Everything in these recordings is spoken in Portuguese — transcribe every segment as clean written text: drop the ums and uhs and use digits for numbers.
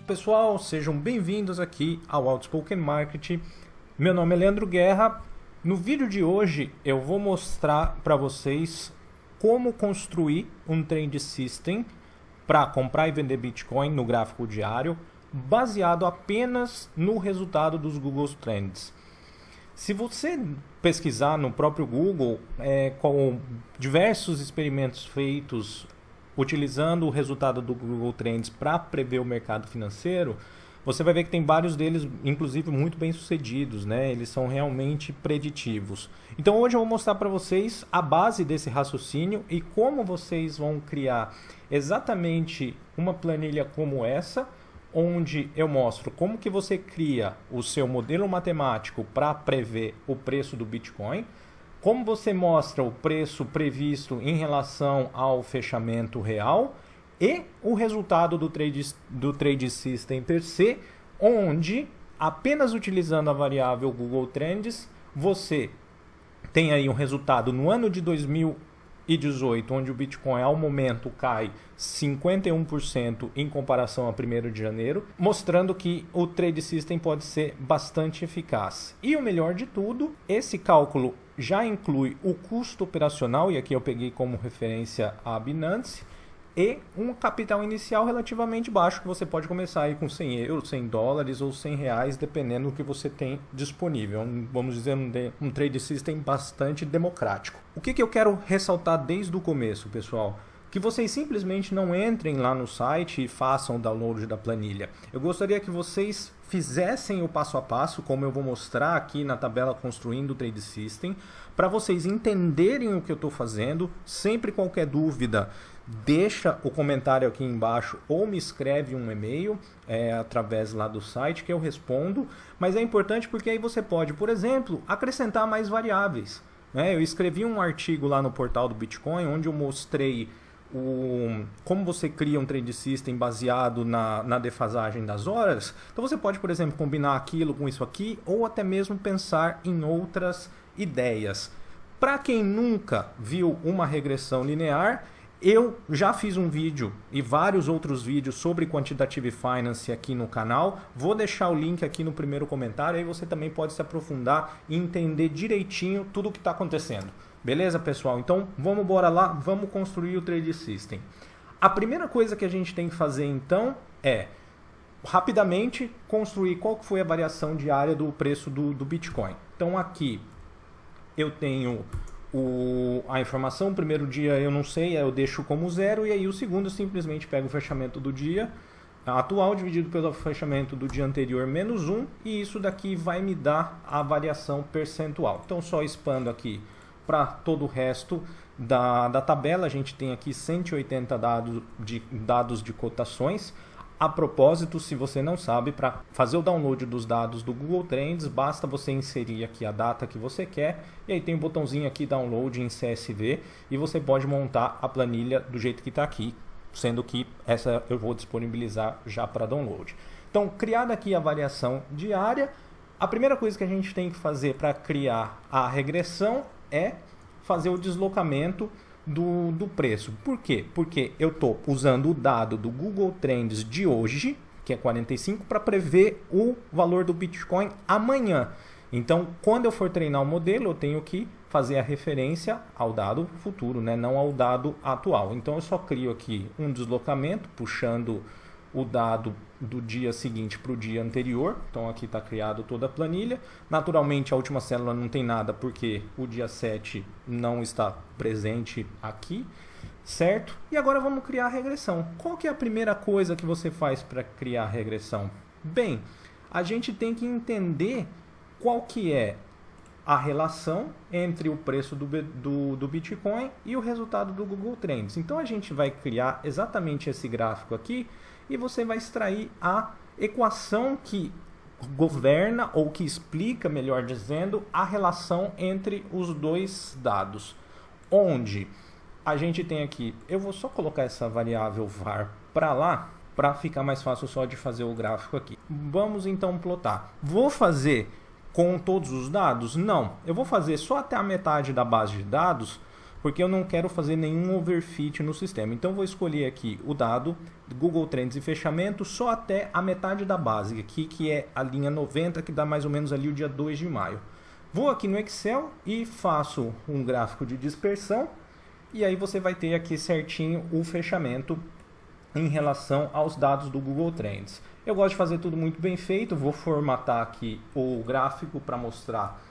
pessoal, sejam bem-vindos aqui ao Outspoken Marketing. Meu nome é Leandro Guerra. No vídeo de hoje eu vou mostrar para vocês como construir um trade system para comprar e vender Bitcoin no gráfico diário, baseado apenas no resultado dos Google Trends. Se você pesquisar no próprio Google, com diversos experimentos feitos utilizando o resultado do Google Trends para prever o mercado financeiro, você vai ver que tem vários deles, inclusive, muito bem sucedidos, né? Eles são realmente preditivos. Então hoje eu vou mostrar para vocês a base desse raciocínio e como vocês vão criar exatamente uma planilha como essa, onde eu mostro como que você cria o seu modelo matemático para prever o preço do Bitcoin, como você mostra o preço previsto em relação ao fechamento real e o resultado do trade system per se, onde apenas utilizando a variável Google Trends, você tem aí um resultado no ano de 2018, onde o Bitcoin ao momento cai 51% em comparação a 1º de janeiro, mostrando que o trade system pode ser bastante eficaz. E o melhor de tudo, esse cálculo já inclui o custo operacional, e aqui eu peguei como referência a Binance, e um capital inicial relativamente baixo, que você pode começar aí com 100 euros, 100 dólares ou 100 reais, dependendo do que você tem disponível. Vamos dizer, um trade system bastante democrático. O que eu quero ressaltar desde o começo, pessoal? Que vocês simplesmente não entrem lá no site e façam o download da planilha. Eu gostaria que vocês fizessem o passo a passo, como eu vou mostrar aqui na tabela Construindo o Trade System, para vocês entenderem o que eu estou fazendo. Sempre qualquer dúvida, deixa o comentário aqui embaixo ou me escreve um e-mail através lá do site que eu respondo. Mas é importante porque aí você pode, por exemplo, acrescentar mais variáveis. Eu escrevi um artigo lá no portal do Bitcoin, onde eu mostrei como você cria um trade system baseado na defasagem das horas. Então você pode, por exemplo, combinar aquilo com isso aqui, ou até mesmo pensar em outras ideias. Para quem nunca viu uma regressão linear, eu já fiz um vídeo e vários outros vídeos sobre Quantitative Finance aqui no canal. Vou deixar o link aqui no primeiro comentário, aí você também pode se aprofundar e entender direitinho tudo o que está acontecendo. Beleza, pessoal? Então, vamos embora lá, vamos construir o Trade System. A primeira coisa que a gente tem que fazer, então, é, rapidamente, construir qual foi a variação diária do preço do Bitcoin. Então, aqui, eu tenho a informação, o primeiro dia eu não sei, eu deixo como 0, e aí o segundo eu simplesmente pego o fechamento do dia atual dividido pelo fechamento do dia anterior menos 1, e isso daqui vai me dar a variação percentual. Então, só expando aqui para todo o resto da tabela. A gente tem aqui 180 dados de cotações. A propósito, se você não sabe, para fazer o download dos dados do Google Trends, basta você inserir aqui a data que você quer, e aí tem um botãozinho aqui, download em CSV, e você pode montar a planilha do jeito que está aqui, sendo que essa eu vou disponibilizar já para download. Então, criada aqui a variação diária, a primeira coisa que a gente tem que fazer para criar a regressão é fazer o deslocamento do preço. Por quê? Porque eu estou usando o dado do Google Trends de hoje, que é 45, para prever o valor do Bitcoin amanhã. Então, quando eu for treinar o modelo, eu tenho que fazer a referência ao dado futuro, né? Não ao dado atual. Então, eu só crio aqui um deslocamento, puxando o dado do dia seguinte para o dia anterior. Então aqui está criado toda a planilha. Naturalmente a última célula não tem nada porque o dia 7 não está presente aqui, certo? E agora vamos criar a regressão. Qual que é a primeira coisa que você faz para criar a regressão? Bem, a gente tem que entender qual que é a relação entre o preço do Bitcoin e o resultado do Google Trends. Então a gente vai criar exatamente esse gráfico aqui, e você vai extrair a equação que governa, ou que explica, melhor dizendo, a relação entre os dois dados. Onde a gente tem aqui, eu vou só colocar essa variável var para lá, para ficar mais fácil só de fazer o gráfico aqui. Vamos então plotar. Vou fazer com todos os dados? Não, eu vou fazer só até a metade da base de dados, porque eu não quero fazer nenhum overfit no sistema. Então vou escolher aqui o dado Google Trends e fechamento só até a metade da base, aqui que é a linha 90, que dá mais ou menos ali o dia 2 de maio. Vou aqui no Excel e faço um gráfico de dispersão, e aí você vai ter aqui certinho o fechamento em relação aos dados do Google Trends. Eu gosto de fazer tudo muito bem feito, vou formatar aqui o gráfico para mostrar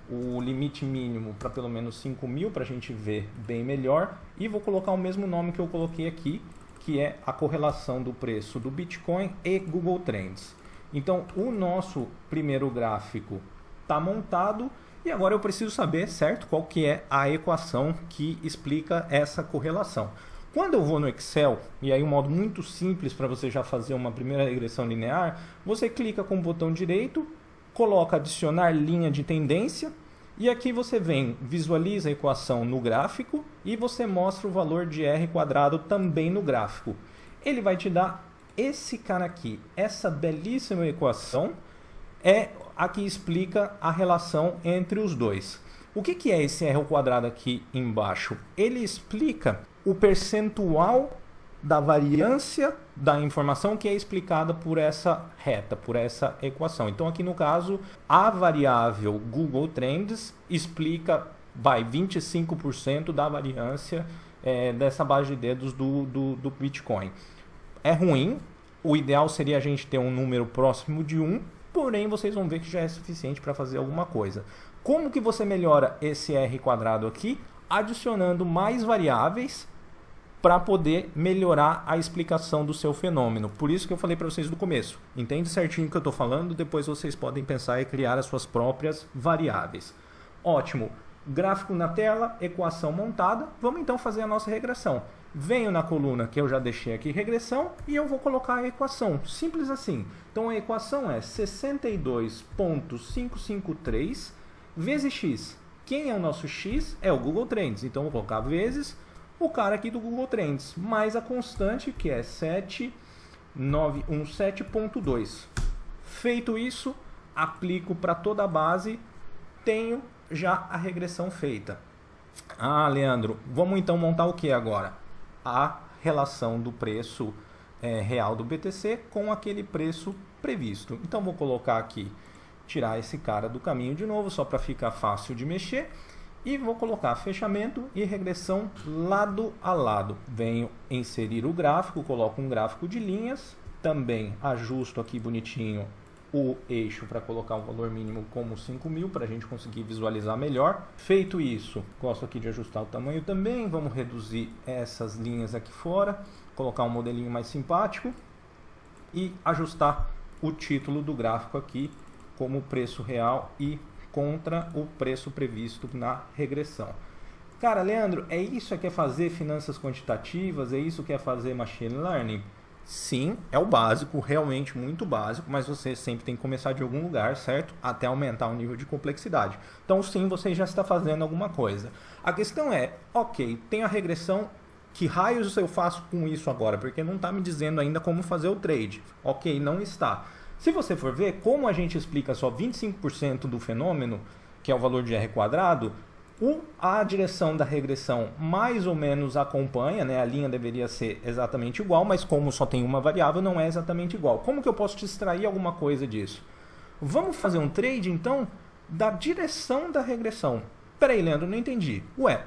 o limite mínimo para pelo menos 5.000 para a gente ver bem melhor, e vou colocar o mesmo nome que eu coloquei aqui, que é a correlação do preço do Bitcoin e Google Trends. Então o nosso primeiro gráfico está montado e agora eu preciso saber, certo, qual que é a equação que explica essa correlação. Quando eu vou no Excel, e aí um modo muito simples para você já fazer uma primeira regressão linear, você clica com o botão direito, coloca adicionar linha de tendência, e aqui você vem, visualiza a equação no gráfico e você mostra o valor de R quadrado também no gráfico. Ele vai te dar esse cara aqui, essa belíssima equação é a que explica a relação entre os dois. O que é esse R ao quadrado aqui embaixo? Ele explica o percentual da variância da informação que é explicada por essa reta, por essa equação. Então aqui no caso, a variável Google Trends explica 25% da variância dessa base de dados do Bitcoin. É ruim, o ideal seria a gente ter um número próximo de 1, porém vocês vão ver que já é suficiente para fazer alguma coisa. Como que você melhora esse R quadrado aqui? Adicionando mais variáveis para poder melhorar a explicação do seu fenômeno. Por isso que eu falei para vocês no começo. Entende certinho o que eu estou falando? Depois vocês podem pensar e criar as suas próprias variáveis. Ótimo. Gráfico na tela, equação montada. Vamos então fazer a nossa regressão. Venho na coluna que eu já deixei aqui regressão e eu vou colocar a equação. Simples assim. Então a equação é 62.553 vezes x. Quem é o nosso x? É o Google Trends. Então eu vou colocar vezes o cara aqui do Google Trends, mais a constante que é 7917.2. Feito isso, aplico para toda a base, tenho já a regressão feita. Ah, Leandro, vamos então montar o que agora? A relação do preço real do BTC com aquele preço previsto. Então vou colocar aqui, tirar esse cara do caminho de novo, só para ficar fácil de mexer. E vou colocar fechamento e regressão lado a lado. Venho inserir o gráfico, coloco um gráfico de linhas. Também ajusto aqui bonitinho o eixo para colocar um valor mínimo como 5.000 para a gente conseguir visualizar melhor. Feito isso, gosto aqui de ajustar o tamanho também. Vamos reduzir essas linhas aqui fora, colocar um modelinho mais simpático e ajustar o título do gráfico aqui como preço real e contra o preço previsto na regressão. Cara, Leandro, é isso que é fazer finanças quantitativas? É isso que é fazer machine learning? Sim, é o básico, realmente muito básico, mas você sempre tem que começar de algum lugar, certo? Até aumentar o nível de complexidade. Então sim, você já está fazendo alguma coisa. A questão é, ok, tem a regressão, que raios eu faço com isso agora? Porque não está me dizendo ainda como fazer o trade. Ok, não está. Se você for ver, como a gente explica só 25% do fenômeno, que é o valor de R quadrado, a direção da regressão mais ou menos acompanha, né? A linha deveria ser exatamente igual, mas como só tem uma variável, não é exatamente igual. Como que eu posso te extrair alguma coisa disso? Vamos fazer um trade, então, da direção da regressão. Peraí, Leandro, não entendi. Ué,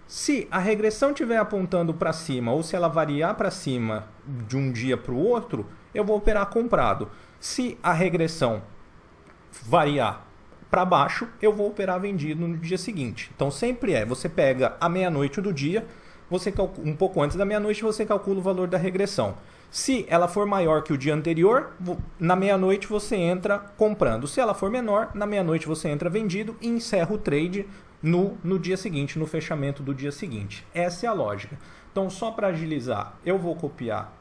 se a regressão estiver apontando para cima, ou se ela variar para cima de um dia para o outro, eu vou operar comprado. Se a regressão variar para baixo, eu vou operar vendido no dia seguinte. Então sempre você pega a meia-noite do dia, você calcula, um pouco antes da meia-noite você calcula o valor da regressão. Se ela for maior que o dia anterior, na meia-noite você entra comprando. Se ela for menor, na meia-noite você entra vendido e encerra o trade no dia seguinte, no fechamento do dia seguinte. Essa é a lógica. Então só para agilizar, eu vou copiar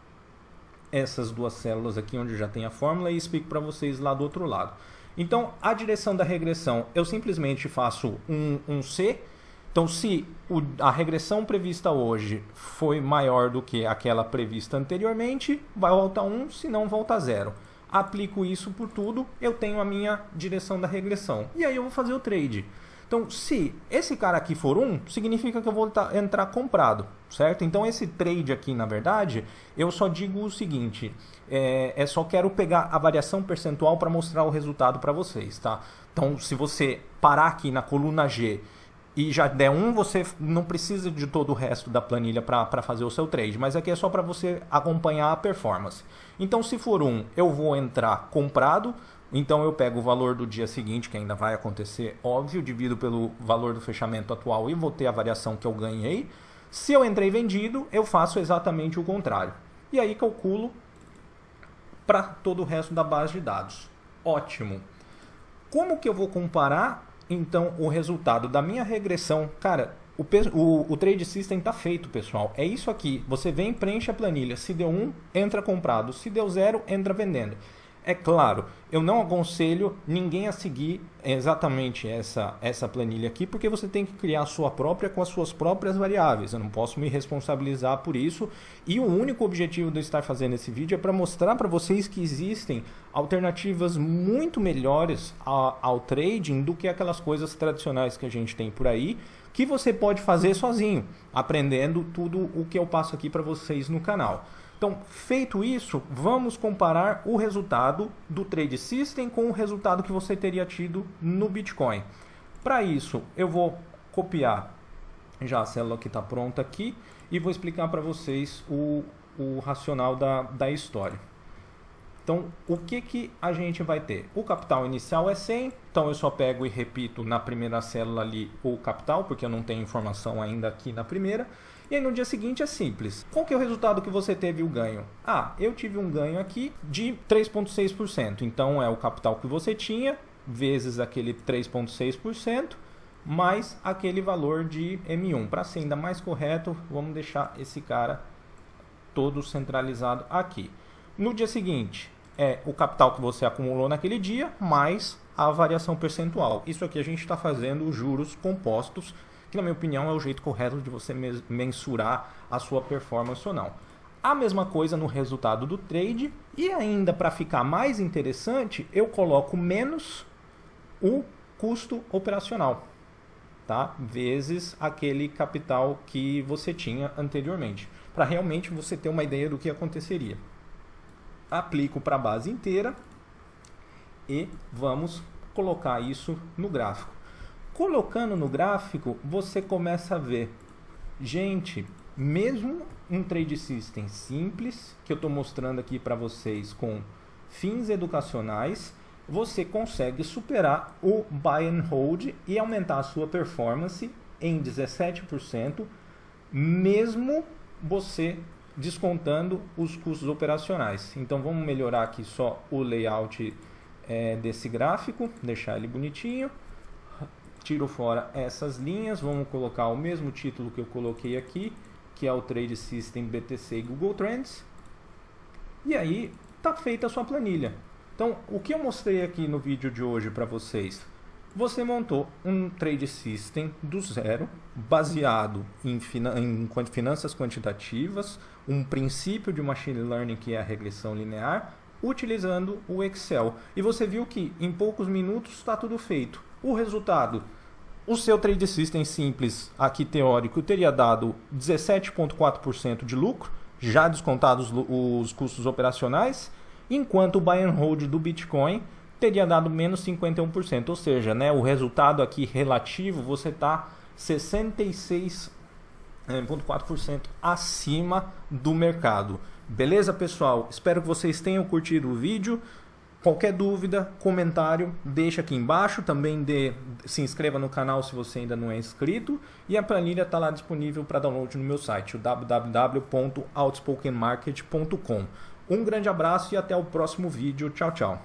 essas duas células aqui onde já tem a fórmula e explico para vocês lá do outro lado. Então, a direção da regressão, eu simplesmente faço um C. Então, se a regressão prevista hoje foi maior do que aquela prevista anteriormente, vai voltar 1, se não volta 0. Aplico isso por tudo, eu tenho a minha direção da regressão. E aí eu vou fazer o trade. Então, se esse cara aqui for 1, significa que eu vou entrar comprado, certo? Então, esse trade aqui, na verdade, eu só digo o seguinte, só quero pegar a variação percentual para mostrar o resultado para vocês, tá? Então, se você parar aqui na coluna G e já der 1, você não precisa de todo o resto da planilha para fazer o seu trade, mas aqui é só para você acompanhar a performance. Então, se for 1, eu vou entrar comprado. Então eu pego o valor do dia seguinte, que ainda vai acontecer, óbvio, divido pelo valor do fechamento atual e vou ter a variação que eu ganhei. Se eu entrei vendido, eu faço exatamente o contrário. E aí calculo para todo o resto da base de dados. Ótimo. Como que eu vou comparar, então, o resultado da minha regressão? Cara, o Trade System está feito, pessoal. É isso aqui. Você vem, preenche a planilha. Se deu 1, entra comprado. Se deu 0, entra vendendo. É claro, eu não aconselho ninguém a seguir exatamente essa planilha aqui, porque você tem que criar a sua própria com as suas próprias variáveis. Eu não posso me responsabilizar por isso. E o único objetivo de eu estar fazendo esse vídeo é para mostrar para vocês que existem alternativas muito melhores ao trading do que aquelas coisas tradicionais que a gente tem por aí, que você pode fazer sozinho, aprendendo tudo o que eu passo aqui para vocês no canal. Então, feito isso, vamos comparar o resultado do Trade System com o resultado que você teria tido no Bitcoin. Para isso, eu vou copiar já a célula que está pronta aqui e vou explicar para vocês o racional da história. Então, o que a gente vai ter? O capital inicial é 100, então eu só pego e repito na primeira célula ali o capital, porque eu não tenho informação ainda aqui na primeira. E aí no dia seguinte é simples. Qual que é o resultado que você teve o ganho? Eu tive um ganho aqui de 3,6%. Então é o capital que você tinha, vezes aquele 3,6%, mais aquele valor de M1. Para ser ainda mais correto, vamos deixar esse cara todo centralizado aqui. No dia seguinte, é o capital que você acumulou naquele dia, mais a variação percentual. Isso aqui a gente está fazendo os juros compostos, que na minha opinião é o jeito correto de você mensurar a sua performance ou não. A mesma coisa no resultado do trade, e ainda para ficar mais interessante, eu coloco menos o custo operacional, tá? Vezes aquele capital que você tinha anteriormente, para realmente você ter uma ideia do que aconteceria. Aplico para a base inteira e vamos colocar isso no gráfico. Colocando no gráfico, você começa a ver, gente, mesmo um Trade System simples, que eu estou mostrando aqui para vocês com fins educacionais, você consegue superar o Buy and Hold e aumentar a sua performance em 17%, mesmo você descontando os custos operacionais. Então vamos melhorar aqui só o layout desse gráfico, deixar ele bonitinho. Tiro fora essas linhas, vamos colocar o mesmo título que eu coloquei aqui, que é o Trade System BTC e Google Trends. E aí está feita a sua planilha. Então, o que eu mostrei aqui no vídeo de hoje para vocês? Você montou um Trade System do zero, baseado em finanças quantitativas, um princípio de Machine Learning que é a regressão linear, utilizando o Excel. E você viu que em poucos minutos está tudo feito. O resultado, o seu Trade System simples, aqui teórico, teria dado 17,4% de lucro, já descontados os custos operacionais, enquanto o Buy and Hold do Bitcoin teria dado menos 51%, ou seja, né, o resultado aqui relativo, você está 66,4% acima do mercado. Beleza, pessoal? Espero que vocês tenham curtido o vídeo. Qualquer dúvida, comentário, deixa aqui embaixo. Também se inscreva no canal se você ainda não é inscrito. E a planilha está lá disponível para download no meu site, o www.outspokenmarket.com. Um grande abraço e até o próximo vídeo. Tchau, tchau.